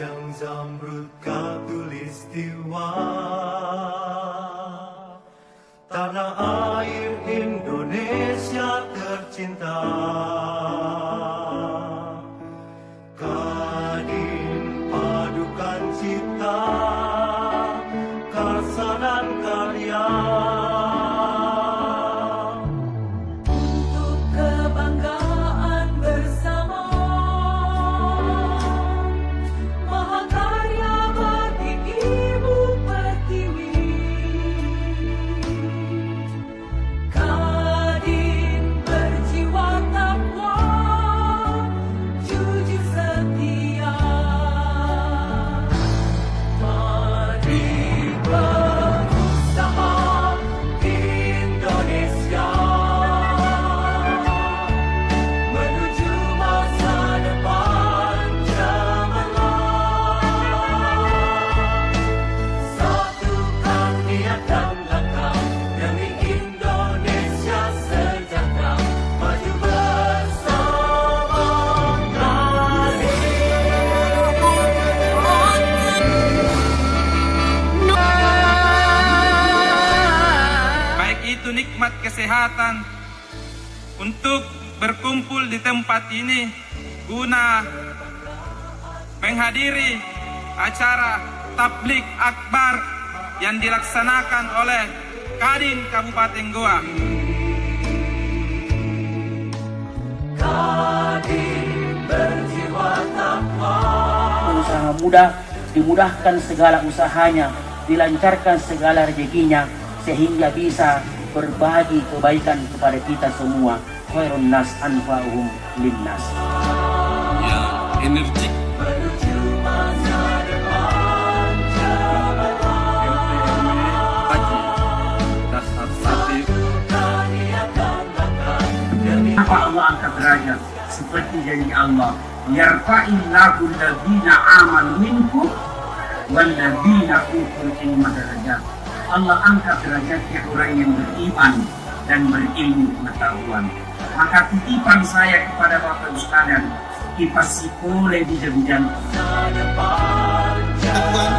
Padang Zamrud Khatulistiwa, tanah air Indonesia tercinta. Kadin padukan cipta, karsa dan karya. Untuk kebanggaan bersama, mahakarya bagi Ibu Pertiwi. Kadin berjiwa takwa, jujur setia. Mari berusaha Indonesia menuju masa depan cemerlang. Satukan niat dan langkah demi Indonesia sejahtera. Maju bersama baik itu nikmat kesehatan untuk berkumpul di tempat ini guna menghadiri acara tablik akbar yang dilaksanakan oleh Kadin Kabupaten Goa. Kadin berjiwa takwa. Usaha muda dimudahkan segala usahanya, dilancarkan segala rezekinya, sehingga bisa berbagi kebaikan kepada kita semua. Khairun nas anfa'uhum linnas. Yang energik Menuju masa depan cemerlang. Niat dan langkah demi Apa Allah angkat derajat seperti janji Allah, yarfa'illahu alladhina amanu minkum walladzina utul ilma darajat. Allah angkat derajatnya orang yang beriman dan berilmu pengetahuan. Maka titipan saya kepada Bapak Ibu sekalian, kipas psikologi di bidang masa depan cemerlang.